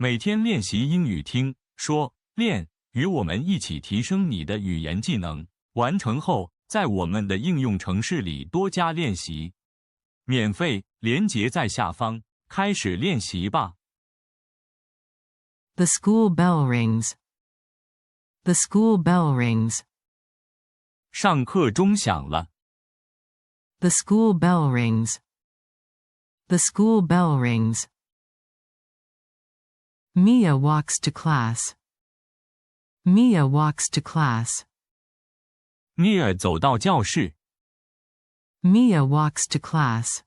每天练习英语听、说、练，与我们一起提升你的语言技能。完成后，在我们的应用程式里多加练习。免费，连结在下方。开始练习吧。The school bell rings. The school bell rings. 上课钟响了。The school bell rings. The school bell rings. Mia walks to class. Mia walks to class. 米尔走到教室。Mia walks to class.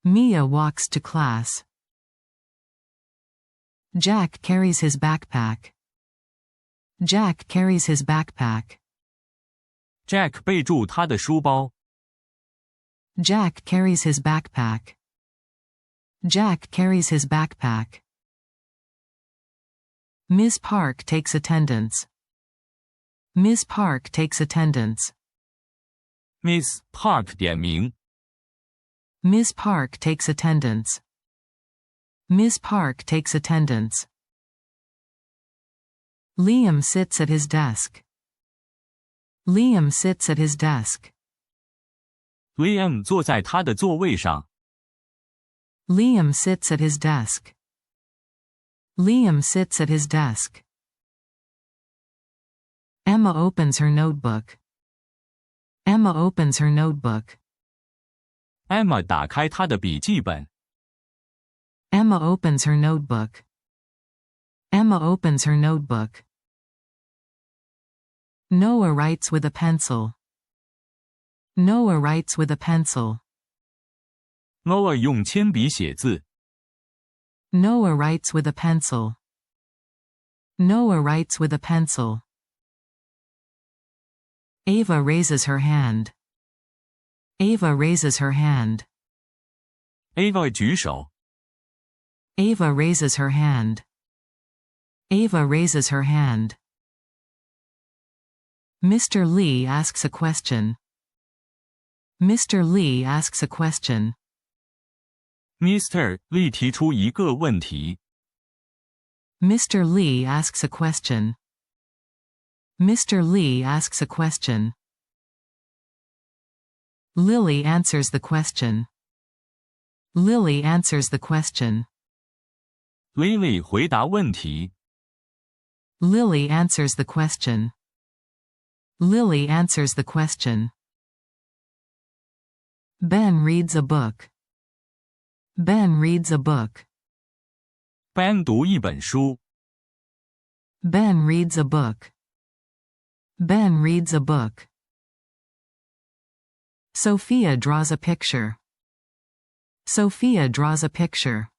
Mia walks to class. Jack carries his backpack. Jack carries his backpack. Jack 背住他的书包。Jack carries his backpack. Jack carries his backpack. Ms. Park takes attendance. Ms. Park takes attendance. Miss Park 点名。Ms. Park takes attendance. Ms. Park takes attendance. Liam sits at his desk. Liam sits at his desk. Liam 坐在他的座位上。Liam sits at his desk. Liam sits at his desk. Emma opens her notebook. Emma opens her notebook. Emma 打开她的笔记本。Emma opens her notebook. Emma opens her notebook. Noah writes with a pencil. Noah writes with a pencil. Noah 用铅笔写字。Noah writes with a pencil. Noah writes with a pencil. Ava raises her hand. Ava raises her hand. Ava 举手。Ava raises her hand. Ava raises her hand. Mr. Lee asks a question. Mr. Lee asks a question. Mr. Lee 提出一个问题。Mr. Lee asks a question. Mr. Lee asks a question. Lily answers the question. Lily answers the question. Lily 回答问题。Lily answers the question. Lily answers the question. Ben reads a book. Ben reads a book. Ben 读一本书。Ben reads a book. Ben reads a book. Sophia draws a picture. Sophia draws a picture.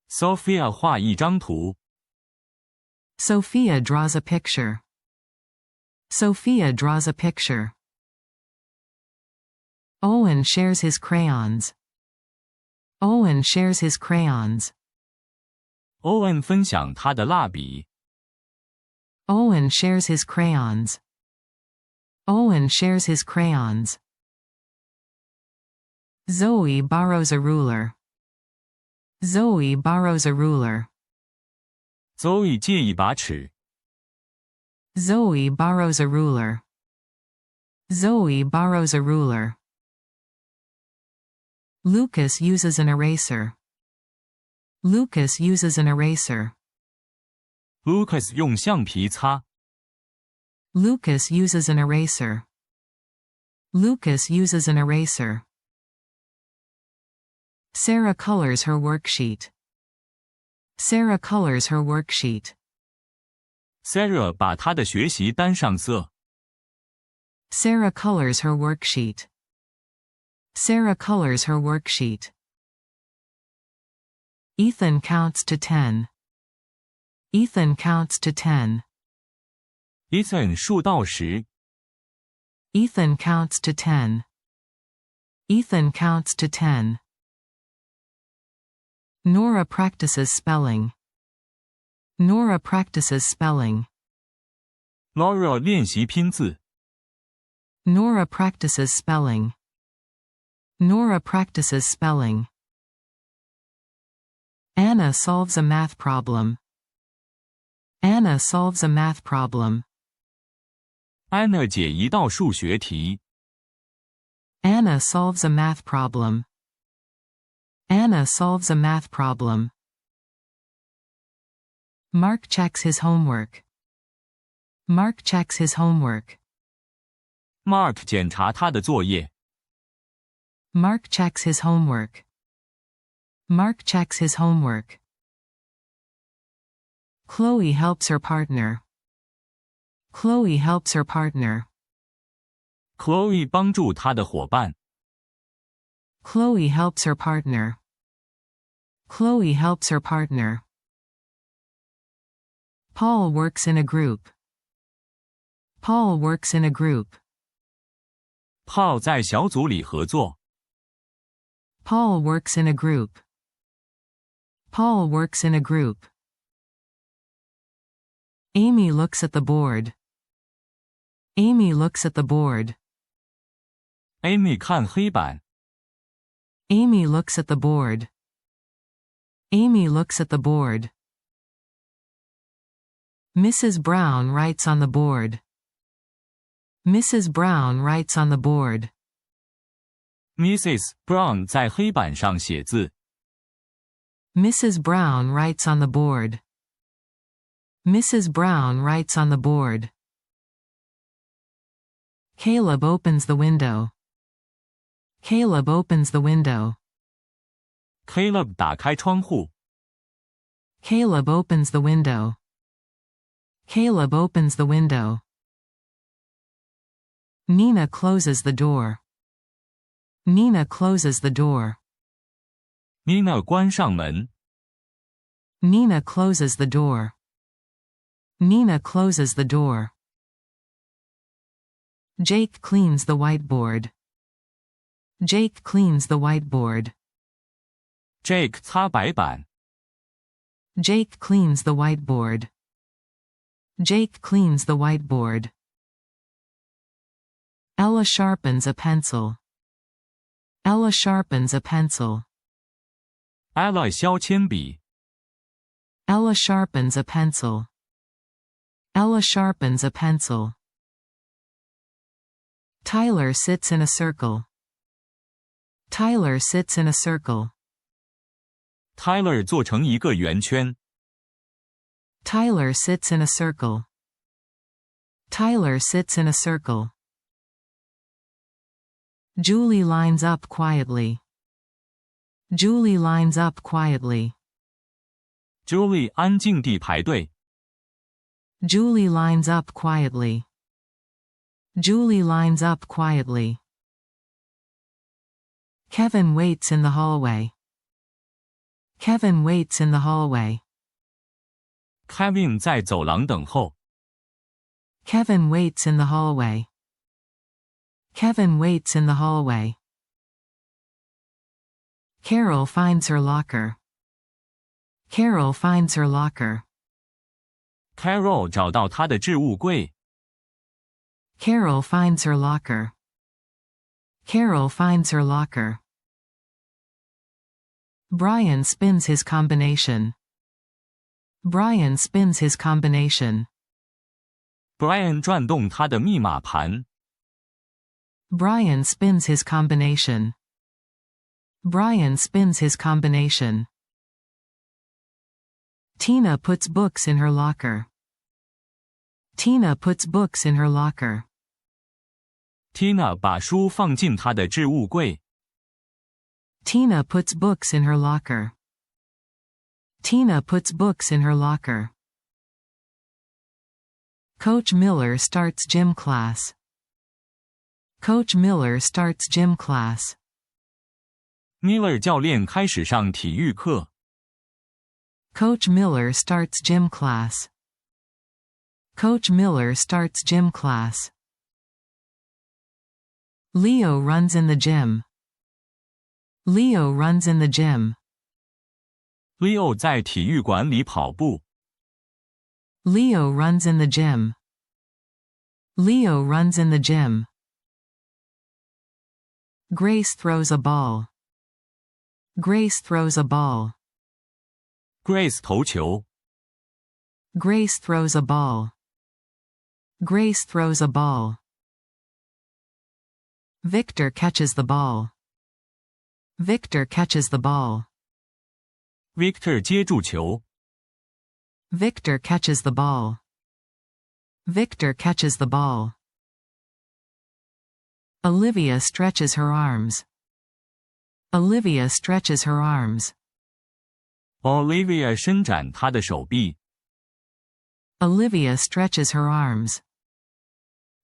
Sophia 画一张图。Sophia draws a picture. Sophia draws a picture. Owen shares his crayons. Owen shares his crayons. Owen 分享他的蜡笔。Owen shares his crayons. Owen shares his crayons. Zoe borrows a ruler. Zoe borrows a ruler. Zoe 借一把尺。Zoe borrows a ruler. Zoe borrows a ruler. Lucas uses an eraser. Lucas uses an eraser. Lucas 用橡皮擦。Lucas uses an eraser. Lucas uses an eraser. Sarah colors her worksheet. Sarah colors her worksheet. Sarah 把她的学习单上色。Sarah colors her worksheet. Sarah colors her worksheet. Ethan counts to 10. Ethan counts to 10. Ethan 数到10。Ethan counts to 10. Ethan counts to 10. Nora practices spelling. Nora practices spelling. Laura 练习拼字。Nora practices spelling. Nora practices spelling. Anna solves a math problem. Anna solves a math problem. Anna 解一道数学题。Anna solves a math problem. Anna solves a math problem. Mark checks his homework. Mark checks his homework. Mark 检查他的作业。Mark checks his homework. Mark checks his homework. Chloe helps her partner. Chloe helps her partner. Chloe 帮助她的伙伴。Chloe helps her partner. Chloe helps her partner. Paul works in a group. Paul works in a group. Paul 在小组里合作。Paul works in a group. Paul works in a group. Amy looks at the board. Amy looks at the board. Amy 看黑板。Amy looks at the board. Amy looks at the board. Mrs. Brown writes on the board. Mrs. Brown writes on the board. Mrs. Brown 在黑板上写字。Mrs. Brown writes on the board. Mrs. Brown writes on the board. Caleb opens the window. Caleb opens the window. Caleb 打开窗户。Caleb opens the window. Caleb opens the window. Nina closes the door. Nina closes the door. Nina 关上门。Nina closes the door. Nina closes the door. Jake cleans the whiteboard. Jake cleans the whiteboard. Jake 擦白板。Jake cleans the whiteboard. Jake cleans the whiteboard. Ella sharpens a pencil. Ella sharpens a pencil. Ella 削铅笔。Ella sharpens a pencil. Ella sharpens a pencil. Tyler sits in a circle. Tyler sits in a circle. Tyler 做成一个圆圈。Tyler sits in a circle. Tyler sits in a circle. Julie lines up quietly. Julie lines up quietly. Julie 安静地排队。Julie lines up quietly. Julie lines up quietly. Kevin waits in the hallway. Kevin waits in the hallway. Kevin 在走廊等候。Kevin waits in the hallway. Kevin waits in the hallway. Carol finds her locker. Carol finds her locker. Carol 找到她的置物柜。Carol finds her locker. Carol finds her locker. Brian spins his combination. Brian spins his combination. Brian 转动他的密码盘。Brian spins his combination. Brian spins his combination. Tina puts books in her locker. Tina puts books in her locker. Tina 把书放进她的置物柜。Tina puts books in her locker. Tina puts books in her locker. Coach Miller starts gym class. Coach Miller starts gym class. Miller 教练开始上体育课。Coach Miller starts gym class. Coach Miller starts gym class. Leo runs in the gym. Leo runs in the gym. Leo 在体育馆里跑步。Leo runs in the gym. Leo runs in the gym. Grace throws a ball. Grace throws a ball. Grace 投球。Grace throws a ball. Grace throws a ball. Victor catches the ball. Victor catches the ball. Victor 接住球。Victor catches the ball. Victor catches the ball. Olivia stretches her arms. Olivia stretches her arms. Olivia 伸展她的手臂。Olivia stretches her arms.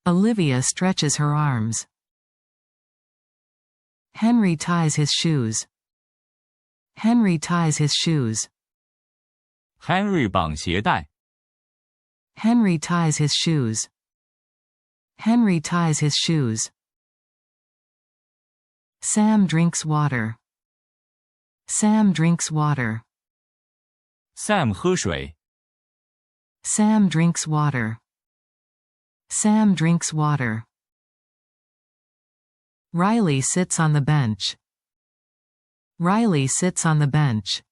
Olivia stretches her arms. Henry ties his shoes. Henry ties his shoes. Henry 绑鞋带。Henry ties his shoes. Henry ties his shoes. Sam drinks water. Sam drinks water. Sam 喝水。Sam drinks water. Sam drinks water. Riley sits on the bench. Riley sits on the bench.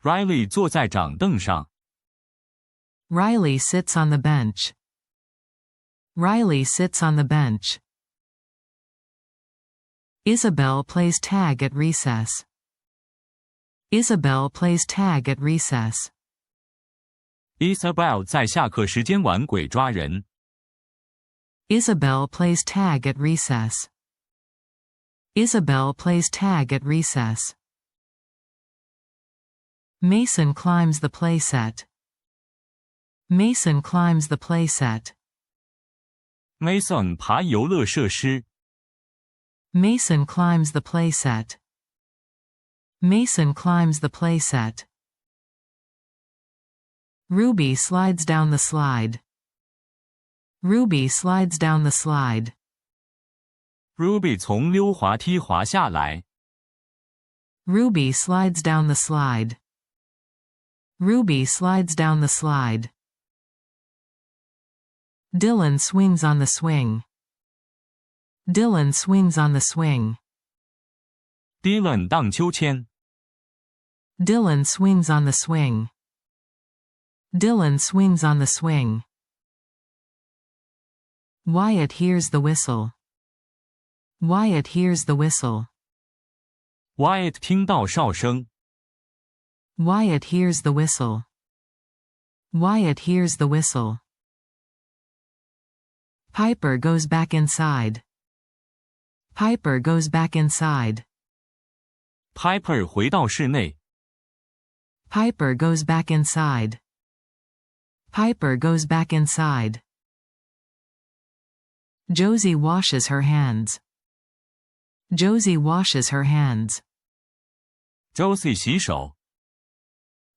Riley 坐在掌凳上。Riley sits on the bench. Riley sits on the bench. Isabel plays tag at recess. Isabel plays tag at recess. Isabel 在下课时间玩鬼抓人。Isabel plays tag at recess. Isabel plays tag at recess. Mason climbs the playset. Mason climbs the playset. Mason 爬游乐设施。Mason climbs the playset. Mason climbs the playset. Ruby slides down the slide. Ruby slides down the slide. Ruby 从溜滑梯滑下来。Ruby slides down the slide. Ruby slides down the slide. Dylan swings on the swing. Dylan swings on the swing. Dylan 荡秋千。Dylan swings on the swing. Dylan swings on the swing. Wyatt hears the whistle. Wyatt hears the whistle. Wyatt 听到哨声。Wyatt hears the whistle. Wyatt hears the whistle. Piper goes back inside. Piper goes back inside. Piper 回到室内。Piper goes back inside. Piper goes back inside. Josie washes her hands. Josie washes her hands. Josie 洗手。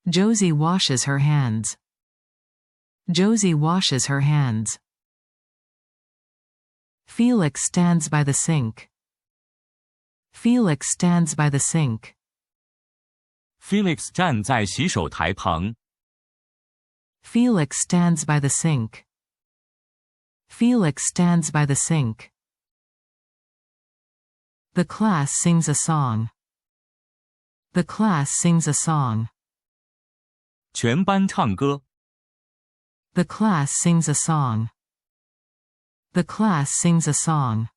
Josie washes her hands. Josie washes her hands. Felix stands by the sink. Felix stands by the sink. Felix 站在洗手台旁。Felix stands by the sink. Felix stands by the sink. The class sings a song. The class sings a song. 全班唱歌。The class sings a song. The class sings a song.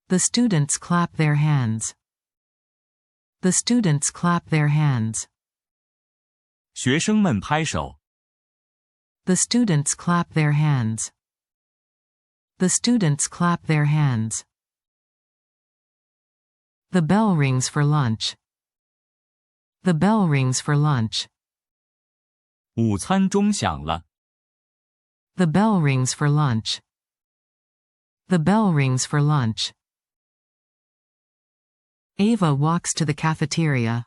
The students clap their hands. The students clap their hands. 学生们拍手。The students clap their hands. The students clap their hands. The bell rings for lunch. The bell rings for lunch. 午餐钟响了。The bell rings for lunch. The bell rings for lunch. Ava walks to the cafeteria.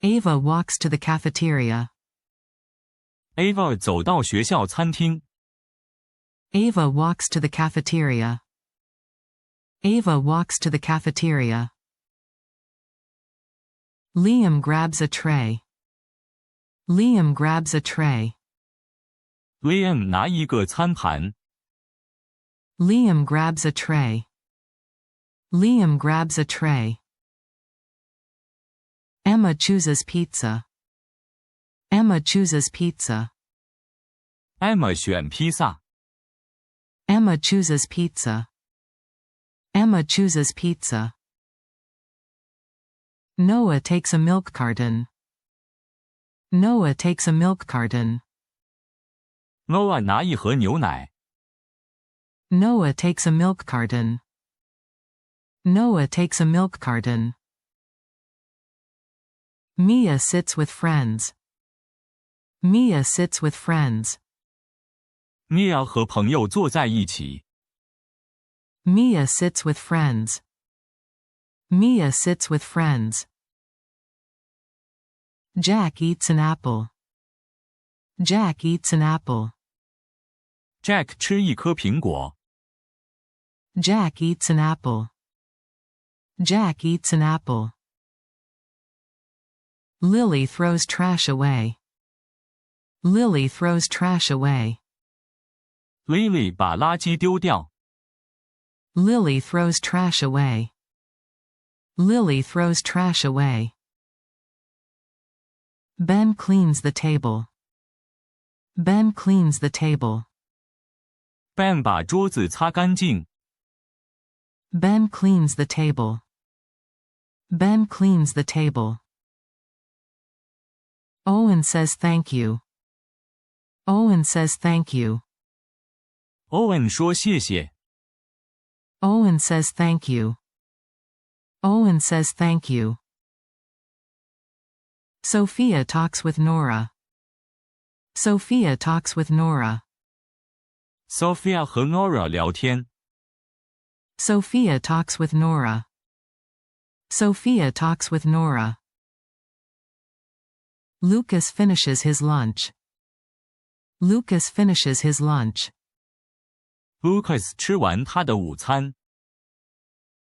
Ava walks to the cafeteria. Ava 走到学校餐厅。Ava walks to the cafeteria. Ava walks to the cafeteria. Liam grabs a tray. Liam grabs a tray. Liam 拿一个餐盘。Liam grabs a tray. Liam grabs a tray. Emma chooses pizza. Emma chooses pizza. Emma 选披萨。Emma chooses pizza. Emma chooses pizza. Noah takes a milk carton. Noah takes a milk carton. Noah 拿一盒牛奶。Noah takes a milk carton. Noah takes a milk carton. Mia sits with friends. Mia sits with friends. Mia 和朋友坐在一起。Mia sits with friends. Mia sits with friends. Jack eats an apple. Jack eats an apple. Jack 吃一颗苹果。Jack eats an apple. Jack eats an apple. Lily throws trash away. Lily throws trash away. Lily 把垃圾丢掉。Lily throws trash away. Lily throws trash away. Ben cleans the table. Ben cleans the table. Ben 把桌子擦干净。Ben cleans the table. Ben cleans the table. Owen says thank you. Owen says thank you. Owen 说谢谢。Owen says thank you. Owen says thank you. Sophia talks with Nora. Sophia talks with Nora. Sophia 和 Nora 聊天。Sophia talks with Nora. Sophia talks with Nora. Lucas finishes his lunch. Lucas finishes his lunch. Lucas 吃完他的午餐。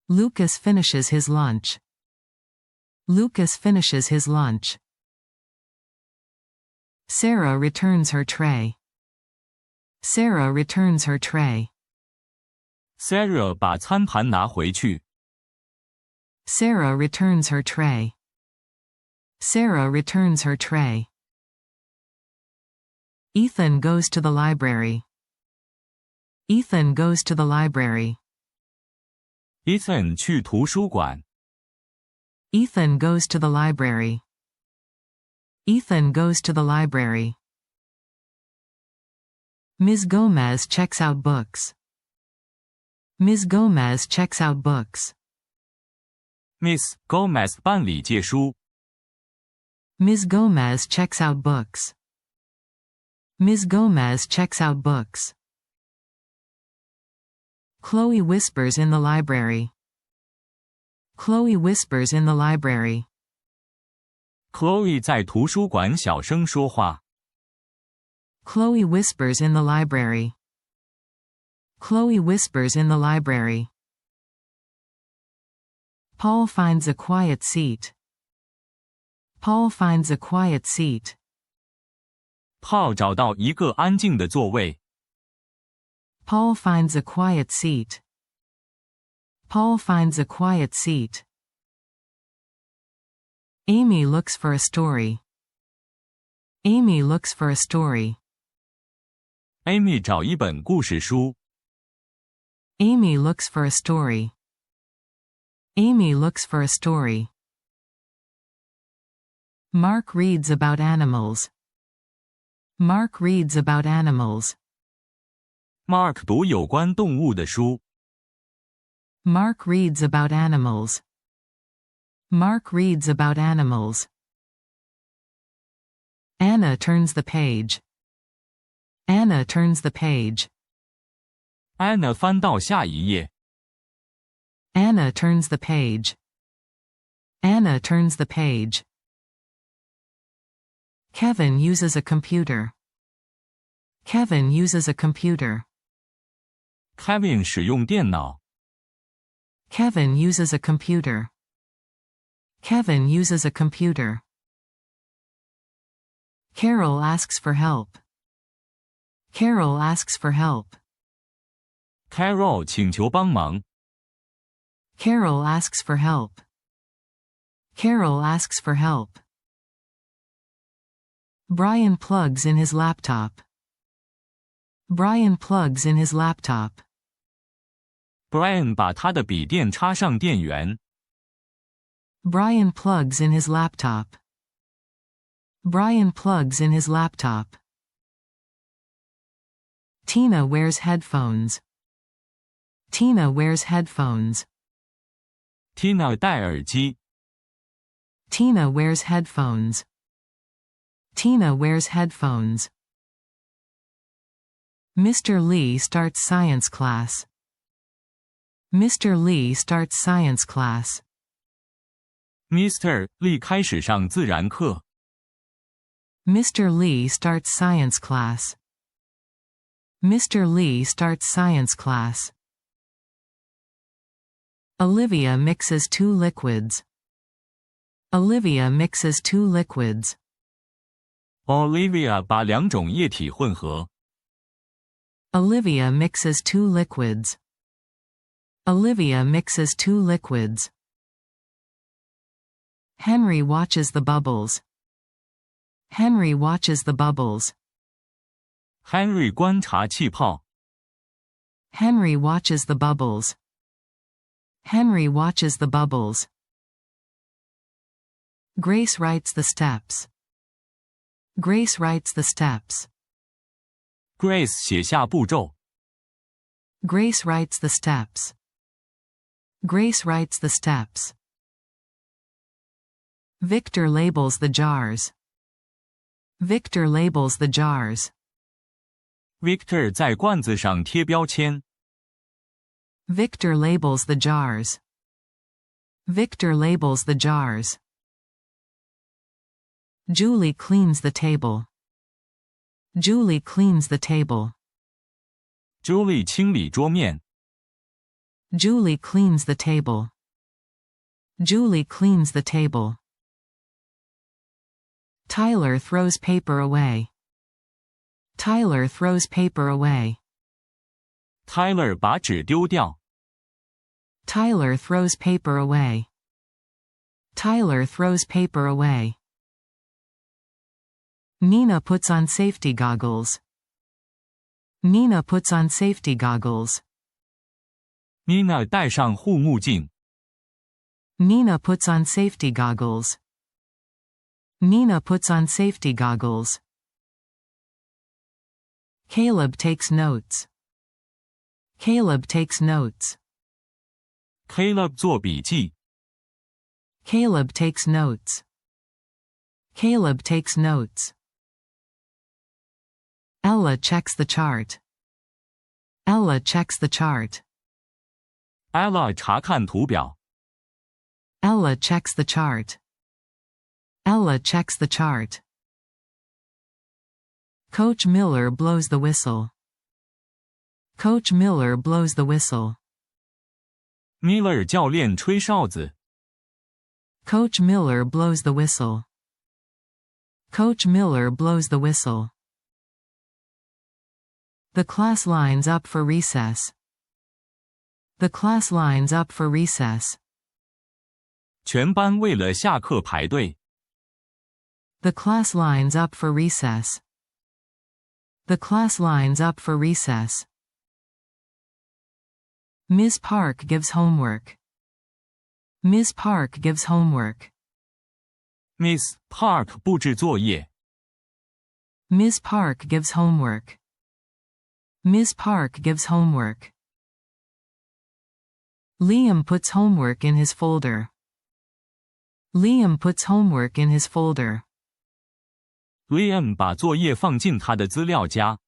Lucas finishes his lunch. Lucas finishes his lunch. Sarah returns her tray. Sarah returns her tray. Sarah 把餐盘拿回去。Sarah returns her tray. Sarah returns her tray. Ethan goes to the library. Ethan goes to the library. Ethan 去图书馆。Ethan goes to the library. Ethan goes to the library. Ms. Gomez checks out books. Ms. Gomez checks out books. Miss Gomez 办理借书。Ms. Gomez checks out books. Ms. Gomez checks out books. Chloe whispers in the library. Chloe whispers in the library. Chloe 在图书馆小声说话。Chloe whispers in the library. Chloe whispers in the library. Paul finds a quiet seat. Paul finds a quiet seat. Paul 找到一个安静的座位。Paul finds a quiet seat. Paul finds a quiet seat. Amy looks for a story. Amy looks for a story. Amy 找一本故事书。Amy looks for a story. Amy looks for a story. Mark reads about animals. Mark reads about animals. Mark 读有关动物的书。Mark reads about animals. Mark reads about animals. Anna turns the page. Anna turns the page. Anna 翻到下一页。Anna turns the page. Anna turns the page. Kevin uses a computer. Kevin uses a computer. Kevin 使用电脑。Kevin uses a computer. Kevin uses a computer. Carol asks for help. Carol asks for help. Carol 请求帮忙。Carol asks for help. Carol asks for help. Brian plugs in his laptop. Brian plugs in his laptop. Brian 把他的笔电插上电源。Brian plugs in his laptop. Brian plugs in his laptop. Tina wears headphones. Tina wears headphones. Tina 戴耳机。Tina wears headphones. Tina wears headphones. Mr. Lee starts science class. Mr. Lee starts science class. Mr. Lee 开始上自然课。Mr. Lee starts science class. Mr. Lee starts science class. Olivia mixes 2 liquids. Olivia mixes 2 liquids. Olivia 把2种液体混合。Olivia mixes 2 liquids. Olivia mixes 2 liquids. Henry watches the bubbles. Henry watches the bubbles. Henry 观察气泡。Henry watches the bubbles. Henry watches the bubbles. Grace writes the steps. Grace writes the steps. Grace 写下步骤。Grace writes the steps. Grace writes the steps. Victor labels the jars. Victor labels the jars. Victor 在罐子上贴标签。Victor labels the jars. Victor labels the jars. Julie cleans the table. Julie cleans the table. Julie 清理桌面。Julie cleans the table. Julie cleans the table. Tyler throws paper away. Tyler throws paper away. Tyler 把纸丢掉。Tyler throws paper away. Tyler throws paper away. Nina puts on safety goggles. Nina puts on safety goggles. Nina 戴上护目镜。Nina puts on safety goggles. Nina puts on safety goggles. Caleb takes notes. Caleb takes notes. Caleb 做笔记。Caleb takes notes. Caleb takes notes. Ella checks the chart. Ella checks the chart. Ella 查看图表。Ella checks the chart. Ella checks the chart. Coach Miller blows the whistle. Coach Miller blows the whistle. Miller 教练吹哨子。Coach Miller blows the whistle. Coach Miller blows the whistle. The class lines up for recess. The class lines up for recess. 全班为了下课排队。The class lines up for recess. The class lines up for recess. Ms. Park gives homework. Ms. Park gives homework. Miss Park 布置作业。Ms. Park gives homework. Ms. Park gives homework. Liam puts homework in his folder. Liam puts homework in his folder. Liam 把作业放进他的资料夹。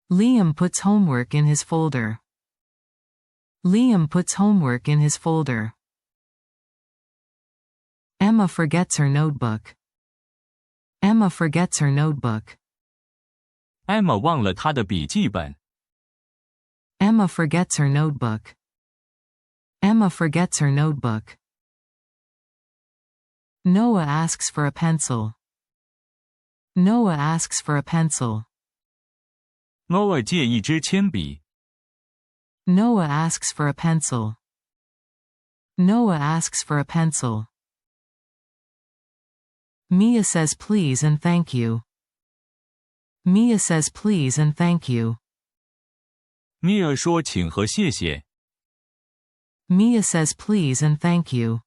Liam puts homework in his folder. Liam puts homework in his folder. Emma forgets her notebook. Emma forgets her notebook. Emma 忘了她的笔记本。Emma forgets her notebook. Emma forgets her notebook. Noah asks for a pencil. Noah asks for a pencil. Noah 借一支铅笔。Noah asks for a pencil. Noah asks for a pencil. Mia says please and thank you. Mia says please and thank you. Mia 说请和谢谢。Mia says please and thank you.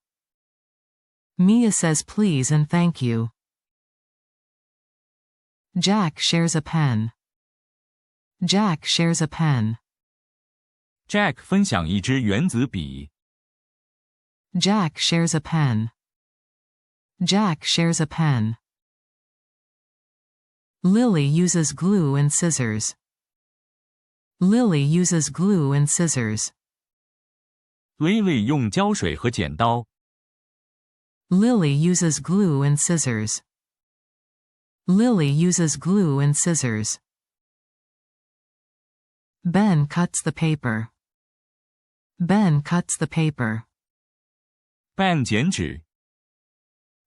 Mia says please and thank you. Jack shares a pen. Jack shares a pen. Jack 分享一支原子笔。Jack shares a pen. Jack shares a pen. Lily uses glue and scissors. Lily uses glue and scissors. Lily 用胶水和剪刀。Lily uses glue and scissors. Lily uses glue and scissors. Ben cuts the paper. Ben cuts the paper. Ben 剪纸。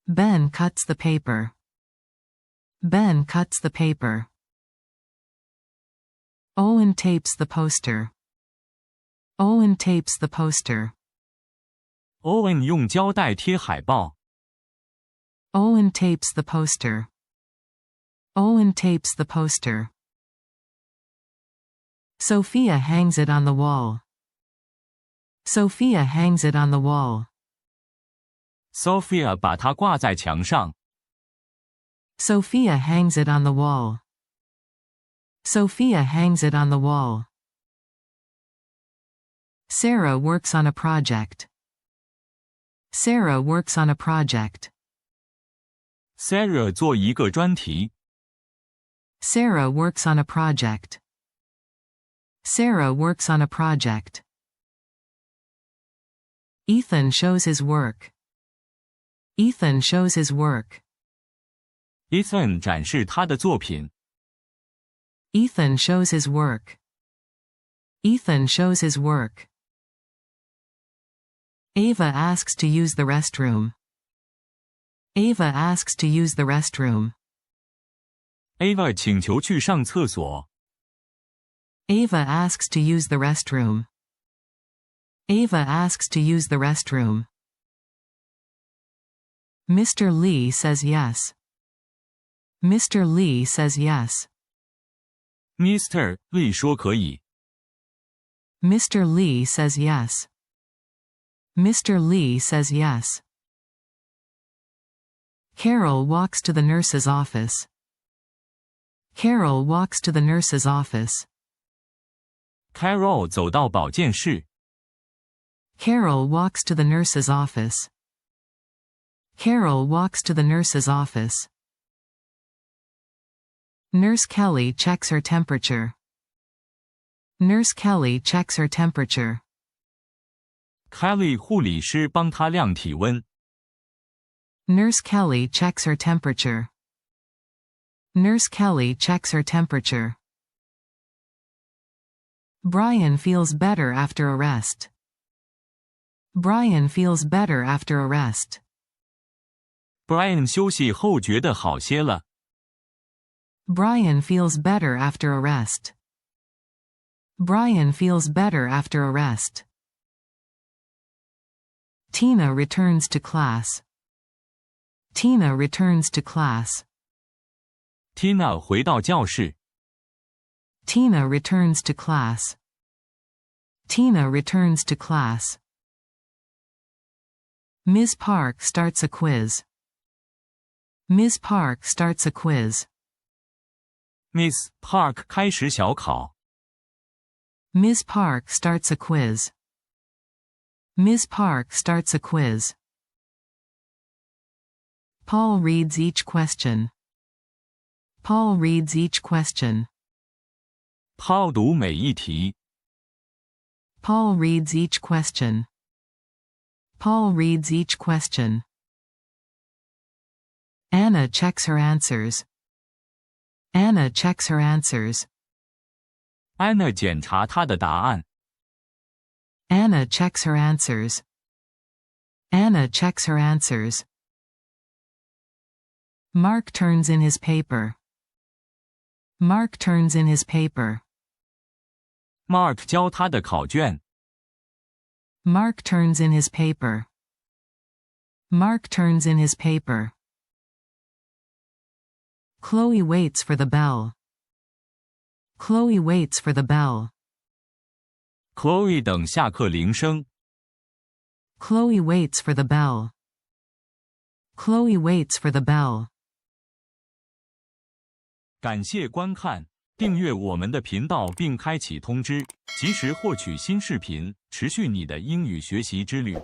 Ben cuts the paper. Ben cuts the paper. Owen tapes the poster. Owen tapes the poster. Owen 用胶带贴海报。Owen tapes the poster. Owen tapes the poster. Sophia hangs it on the wall. Sophia hangs it on the wall. Sophia 把它挂在墙上。Sophia hangs it on the wall. Sophia hangs it on the wall. Sarah works on a project. Sarah works on a project. Sarah 做一个专题。Sarah works on a project. Sarah works on a project. Ethan shows his work. Ethan shows his work. Ethan 展示他的作品。Ethan shows his work. Ethan shows his work. Ava asks to use the restroom. Ava asks to use the restroom. Ava 请求去上厕所。Ava asks to use the restroom. Ava asks to use the restroom. Mr. Lee says yes. Mr. Lee says yes. Mr. Lee 说可以。Mr. Lee says yes. Mr. Lee says yes. Carol walks to the nurse's office. Carol walks to the nurse's office. Carol 走到保健室。Carol walks to the nurse's office. Carol walks to the nurse's office. Nurse Kelly checks her temperature. Nurse Kelly checks her temperature. Kelly 护理师帮她量体温。Nurse Kelly checks her temperature. Nurse Kelly checks her temperature. Brian feels better after a rest. Brian feels better after a rest. Brian 休息后觉得好些了。Brian feels better after a rest. Brian feels better after a rest. Tina returns to class. Tina returns to class. Tina 回到教室。Tina returns to class. Tina returns to class. Ms. Park starts a quiz. Ms. Park starts a quiz. Miss Park 开始小考。Ms. Park starts a quiz. Ms. Park starts a quiz. Paul reads each question. Paul reads each question. Paul 读每一题。Paul reads each question. Paul reads each question. Anna checks her answers. Anna checks her answers. Anna 检查她的答案。Anna checks her answers. Anna checks her answers. Mark turns in his paper. Mark turns in his paper. Mark 交他的考卷。Mark turns in his paper. Mark turns in his paper. Chloe waits for the bell. Chloe waits for the bell. Chloe 等下课铃声。Chloe waits for the bell. Chloe waits for the bell. 感谢观看，订阅我们的频道并开启通知，及时获取新视频，持续你的英语学习之旅。